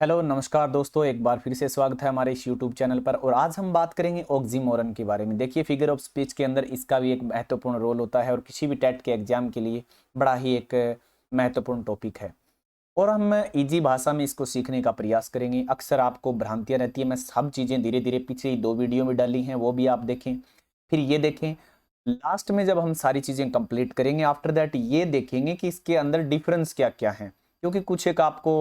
Hello नमस्कार दोस्तों, एक बार फिर से स्वागत है हमारे इस यूट्यूब चैनल पर। और आज हम बात करेंगे ऑक्सीमोरन के बारे में। देखिए, फिगर ऑफ स्पीच के अंदर इसका भी एक महत्वपूर्ण रोल होता है और किसी भी टेट के एग्जाम के लिए बड़ा ही एक महत्वपूर्ण टॉपिक है। और हम इजी भाषा में इसको सीखने का प्रयास करेंगे। अक्सर आपको भ्रांतियाँ रहती है, मैं सब चीज़ें धीरे धीरे पीछे 2 वीडियो में डाली हैं, वो भी आप देखें, फिर ये देखें। लास्ट में जब हम सारी चीज़ें कंप्लीट करेंगे, आफ्टर दैट ये देखेंगे कि इसके अंदर डिफरेंस क्या क्या है। क्योंकि कुछ एक आपको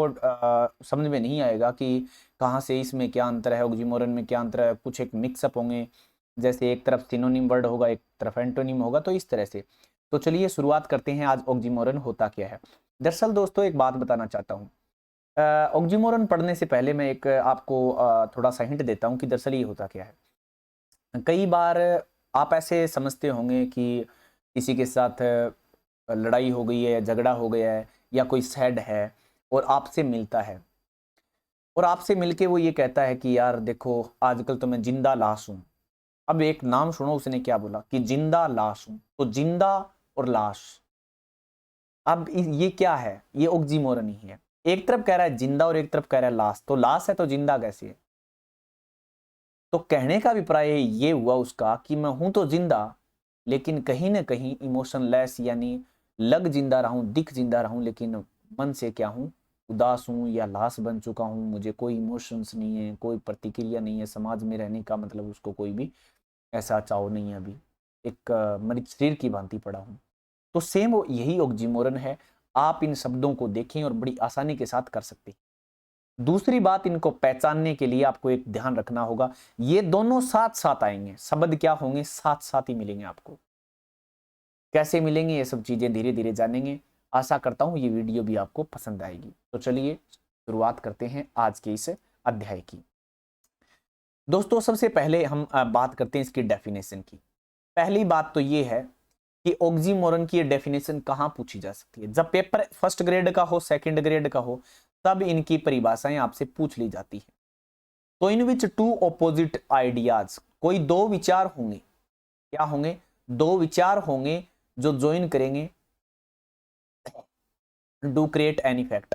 समझ में नहीं आएगा कि कहाँ से इसमें क्या अंतर है, ऑक्सीमोरन में क्या अंतर है। कुछ एक मिक्सअप होंगे, जैसे एक तरफ सिनोनिम वर्ड होगा, एक तरफ एंटोनिम होगा, तो इस तरह से। तो चलिए शुरुआत करते हैं, आज ऑक्सीमोरन होता क्या है। दरअसल दोस्तों, एक बात बताना चाहता हूँ। ऑक्सीमोरन पढ़ने से पहले मैं एक आपको थोड़ा सा हिंट देता हूँ कि दरअसल ये होता क्या है। कई बार आप ऐसे समझते होंगे कि किसी के साथ लड़ाई हो गई है, झगड़ा हो गया है, या कोई सैड है और आपसे मिलता है, और आपसे मिलके वो ये कहता है कि यार देखो, आजकल तो मैं जिंदा लाश हूं। अब एक नाम सुनो, उसने क्या बोला कि जिंदा लाश हूं। तो जिंदा और लाश, अब ये क्या है? ये ऑक्सीमोरन ही है। एक तरफ कह रहा है जिंदा और एक तरफ कह रहा है लाश। तो लाश है तो जिंदा कैसे है? तो कहने का अभिप्राय ये हुआ उसका कि मैं हूं तो जिंदा, लेकिन कहीं ना कहीं इमोशनलेस, यानी लग जिंदा रहूं, दिख जिंदा रहूं, लेकिन मन से क्या हूं? उदास हूं या लाश बन चुका हूं। मुझे कोई इमोशंस नहीं है, कोई प्रतिक्रिया नहीं है। समाज में रहने का मतलब उसको कोई भी ऐसा चाव नहीं है। अभी एक मृत शरीर की भांति पड़ा हूं। तो सेम यही ऑक्सीमोरन है। आप इन शब्दों को देखें और बड़ी आसानी के साथ कर सकते हैं। दूसरी बात, इनको पहचानने के लिए आपको एक ध्यान रखना होगा, ये दोनों साथ साथ आएंगे। शब्द क्या होंगे? साथ साथ ही मिलेंगे आपको। कैसे मिलेंगे, ये सब चीजें धीरे धीरे जानेंगे। आशा करता हूं ये वीडियो भी आपको पसंद आएगी। तो चलिए शुरुआत करते हैं आज के इस अध्याय की। दोस्तों, सबसे पहले हम बात करते हैं इसकी डेफिनेशन की। पहली बात तो ये है कि ऑक्सीमोरन की डेफिनेशन कहां पूछी जा सकती है। जब पेपर फर्स्ट ग्रेड का हो, सेकंड ग्रेड का हो, तब इनकी परिभाषाएं आपसे पूछ ली जाती है। तो इन विच टू ऑपोजिट आइडियाज, कोई दो विचार होंगे। क्या होंगे? दो विचार होंगे जो ज्वाइन करेंगे डू क्रिएट एन इफेक्ट।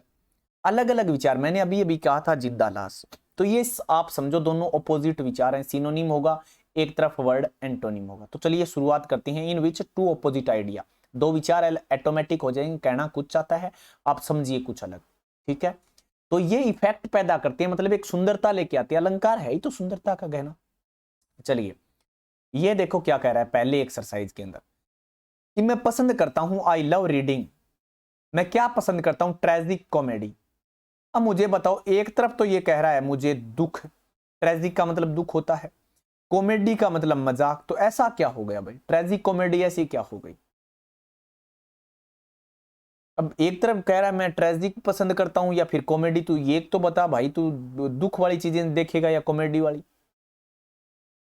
अलग अलग विचार, मैंने अभी अभी कहा था जिंदा लाश। तो ये आप समझो दोनों ऑपोजिट विचार हैं। सिनोनिम होगा, एक तरफ वर्ड एंटोनिम होगा। तो चलिए शुरुआत करते हैं। इन विच टू ऑपोजिट आइडिया, दो विचार ऑटोमेटिक हो जाएंगे। कहना कुछ चाहता है, आप समझिए कुछ अलग। ठीक है। तो ये इफेक्ट पैदा करते हैं, मतलब एक सुंदरता लेके आते हैं। अलंकार है ही तो सुंदरता का गहना। चलिए ये देखो क्या कह रहा है पहले एक्सरसाइज के अंदर, कि मैं पसंद करता हूं, आई लव रीडिंग। मैं क्या पसंद करता हूं? Tragic comedy. अब मुझे बताओ, एक तरफ तो ये कह रहा है मुझे दुख, ट्रेजिक का मतलब दुख होता है, कॉमेडी का मतलब मजाक। तो ऐसा क्या हो गया भाई? ट्रेजिक कॉमेडी ऐसी क्या हो गई? अब एक तरफ कह रहा है मैं ट्रेजिक पसंद करता हूं या फिर कॉमेडी। तू ये तो बता भाई, तू दुख वाली चीजें देखेगा या कॉमेडी वाली?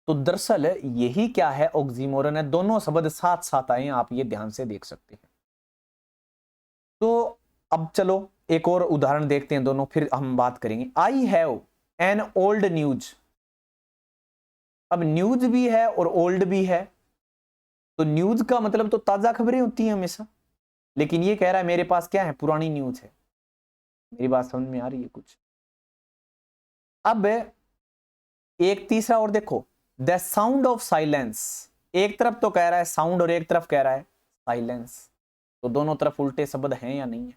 तो दरअसल यही क्या है, ऑक्सीमोरन है। दोनों शब्द साथ साथ आए, आप ये ध्यान से देख सकते हैं। तो अब चलो एक और उदाहरण देखते हैं दोनों, फिर हम बात करेंगे। I have an old news. अब न्यूज भी है और ओल्ड भी है। तो न्यूज का मतलब तो ताजा खबरें होती हैं हमेशा, लेकिन ये कह रहा है मेरे पास क्या है? पुरानी न्यूज है। मेरी बात समझ में आ रही है कुछ? अब एक तीसरा और देखो, द साउंड ऑफ साइलेंस। एक तरफ तो कह रहा है साउंड और एक तरफ कह रहा है साइलेंस। तो दोनों तरफ उल्टे शब्द हैं या नहीं है?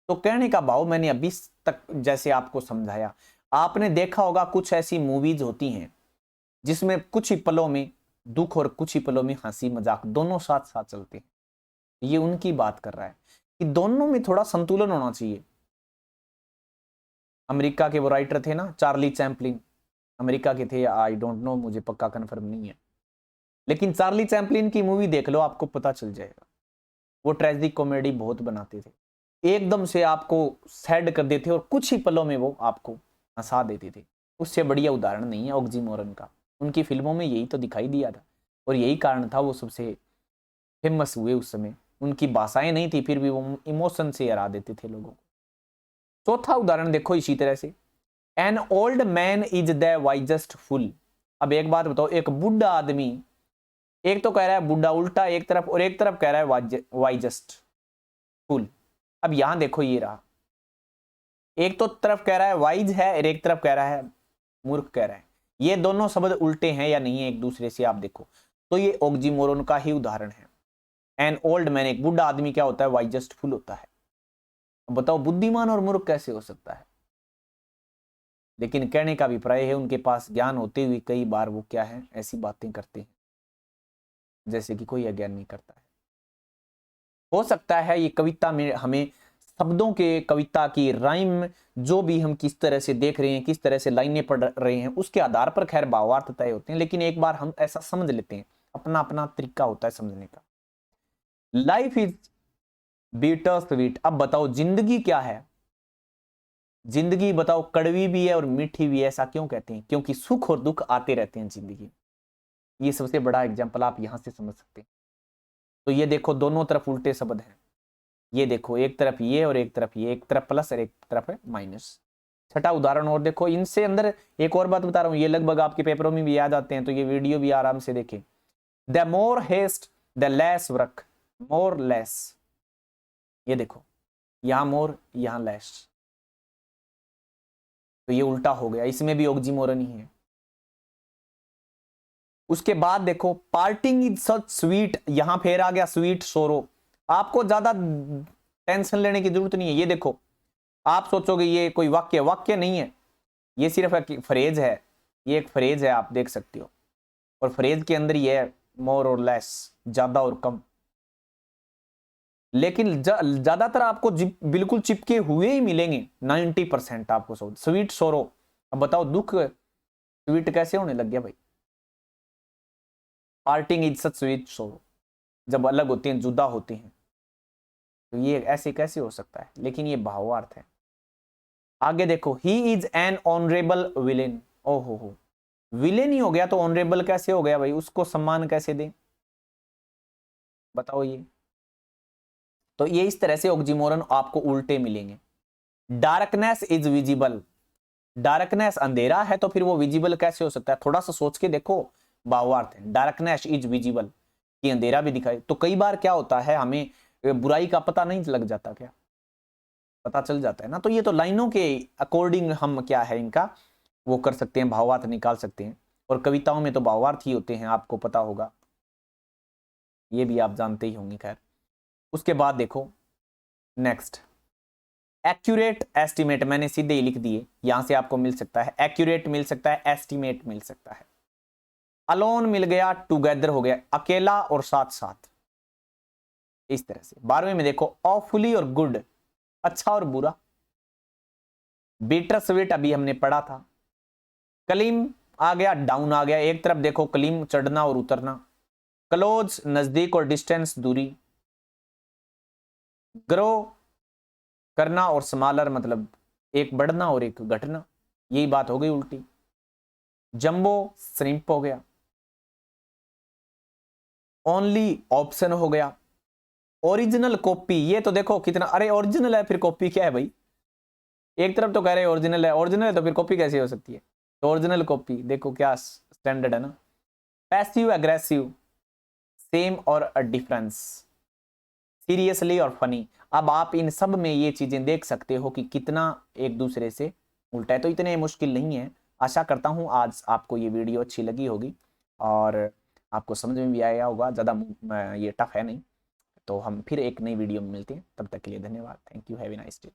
तो कहने का भाव मैंने अभी तक जैसे आपको समझाया, आपने देखा होगा कुछ ऐसी मूवीज होती हैं जिसमें कुछ ही पलों में दुख और कुछ ही पलों में हंसी मजाक दोनों साथ साथ चलते हैं। ये उनकी बात कर रहा है कि दोनों में थोड़ा संतुलन होना चाहिए। अमेरिका के वो राइटर थे ना, चार्ली चैपलिन। अमेरिका के थे, आई डोंट नो, मुझे पक्का कन्फर्म नहीं है। लेकिन चार्ली चैपलिन की मूवी देख लो, आपको पता चल जाएगा। वो ट्रेजिक कॉमेडी बहुत बनाते थे, एकदम से आपको सैड कर देते और कुछ ही पलों में वो आपको हंसा देते थे। उससे बढ़िया उदाहरण नहीं है ऑक्सीमोरन का। उनकी फिल्मों में यही तो दिखाई दिया था, और यही कारण था वो सबसे फेमस हुए उस समय। उनकी भाषाएं नहीं थी, फिर भी वो इमोशन से हरा देते थे लोगों को। चौथा उदाहरण देखो इसी तरह से, an old man is the wisest full. अब एक बात बताओ, एक बुढ़ा आदमी, एक तो कह रहा है बुढ़ा उल्टा एक तरफ, और एक तरफ कह रहा है वाइजेस्ट फुल। अब यहां देखो ये रहा, एक तो तरफ कह रहा है वाइज है और एक तरफ कह रहा है मूर्ख कह रहा है। ये दोनों शब्द उल्टे हैं या नहीं है एक दूसरे से, आप देखो। तो ये ऑक्सीमोरन का ही उदाहरण है। एन ओल्ड मैन, एक बुढ़ा आदमी क्या होता है, वाइजेस्ट फुल होता है। बताओ बुद्धिमान और मूर्ख कैसे हो सकता है? लेकिन कहने का अभिप्राय है उनके पास ज्ञान होते हुए कई बार वो क्या है, ऐसी बातें करते हैं जैसे कि कोई अज्ञान नहीं करता है। हो सकता है ये कविता में हमें शब्दों के, कविता की राइम जो भी हम किस तरह से देख रहे हैं, किस तरह से लाइनें पढ़ रहे हैं, उसके आधार पर खैर भावार्थ तय होते हैं। लेकिन एक बार हम ऐसा समझ लेते हैं, अपना अपना तरीका होता है समझने का। Life is bitter sweet. अब बताओ जिंदगी क्या है? जिंदगी बताओ कड़वी भी है और मीठी भी है। ऐसा क्यों कहते हैं? क्योंकि सुख और दुख आते रहते हैं जिंदगी। ये सबसे बड़ा एग्जाम्पल आप यहां से समझ सकते हैं। तो ये देखो दोनों तरफ उल्टे शब्द हैं। ये देखो एक तरफ ये और एक तरफ ये, एक तरफ प्लस और एक तरफ है माइनस। छठा उदाहरण और देखो, इनसे अंदर एक और बात बता रहा हूं, ये लगभग आपके पेपरों में भी याद आते हैं, तो ये वीडियो भी आराम से देखें। The more haste the less work. More less, ये देखो यहां मोर यहां लेस, तो ये उल्टा हो गया, इसमें भी ऑक्सीमोरन ही है। उसके बाद देखो पार्टिंग इज सच स्वीट, यहां फिर आ गया स्वीट सोरो। आपको ज्यादा टेंशन लेने की जरूरत नहीं है। ये देखो आप सोचोगे ये कोई वाक्य, वाक्य नहीं है, ये सिर्फ एक फ्रेज है। ये एक फ्रेज है, आप देख सकते हो। और फ्रेज के अंदर ये है मोर और लेस, ज्यादा और कम। लेकिन ज्यादातर आपको बिल्कुल चिपके हुए ही मिलेंगे, 90% आपको स्वीट सोरो। अब बताओ दुख स्वीट कैसे होने लग गया भाई? पार्टिंग इज सच स्वीट सोरो, जब अलग होते हैं, जुदा होते हैं, तो ये ऐसे कैसे हो सकता है? लेकिन ये भावार्थ है। आगे देखो, he is an honourable villain. ओहो हो, विलेन ही हो गया तो ऑनरेबल कैसे हो गया भाई? उसको सम्मान कैसे दें बताओ ये? तो ये इस तरह से ऑक्सीमोरन आपको उल्टे मिलेंगे। डार्कनेस इज विजिबल, डार्कनेस अंधेरा है तो फिर वो विजिबल कैसे हो सकता है? थोड़ा सा सोच के देखो, भावार्थ है डार्कनेस इज विजिबल, कि अंधेरा भी दिखाई। तो कई बार क्या होता है, हमें बुराई का पता नहीं लग जाता क्या? पता चल जाता है ना। तो ये तो लाइनों के अकॉर्डिंग हम क्या है इनका वो कर सकते हैं, भावार्थ निकाल सकते हैं। और कविताओं में तो भावार्थ ही होते हैं, आपको पता होगा, ये भी आप जानते ही होंगे। खैर उसके बाद देखो नेक्स्ट, एक्यूरेट एस्टिमेट, मैंने सीधे ही लिख दिए, यहां से आपको मिल सकता है एक्यूरेट, मिल सकता है एस्टिमेट, मिल सकता है। अलोन मिल गया, टुगेदर हो गया, अकेला और साथ साथ, इस तरह से। 12वें में देखो ऑफुली और गुड, अच्छा और बुरा। बिटर स्वीट अभी हमने पढ़ा था। कलीम आ गया, डाउन आ गया, एक तरफ देखो कलीम चढ़ना और उतरना। क्लोज नजदीक और डिस्टेंस दूरी। ग्रो करना और स्मॉलर मतलब एक बढ़ना और एक घटना, यही बात हो गई उल्टी। जंबो श्रिम्प हो गया। ओनली ऑप्शन हो गया। ओरिजिनल कॉपी, ये तो देखो कितना, अरे ओरिजिनल है फिर कॉपी क्या है भाई? एक तरफ तो कह रहे हैं ओरिजिनल है, ओरिजिनल है तो फिर कॉपी कैसे हो सकती है? तो ओरिजिनल कॉपी देखो क्या स्टैंडर्ड है ना। पैसिव एग्रेसिव, सेम और अ डिफरेंस, सीरियसली और फनी। अब आप इन सब में ये चीजें देख सकते हो कि कितना एक दूसरे से उल्टा है। तो इतने मुश्किल नहीं है। आशा करता हूं आज आपको ये वीडियो अच्छी लगी होगी और आपको समझ में भी आया होगा, ज़्यादा ये टफ है नहीं। तो हम फिर एक नई वीडियो में मिलते हैं, तब तक के लिए धन्यवाद। Thank you, have a nice day.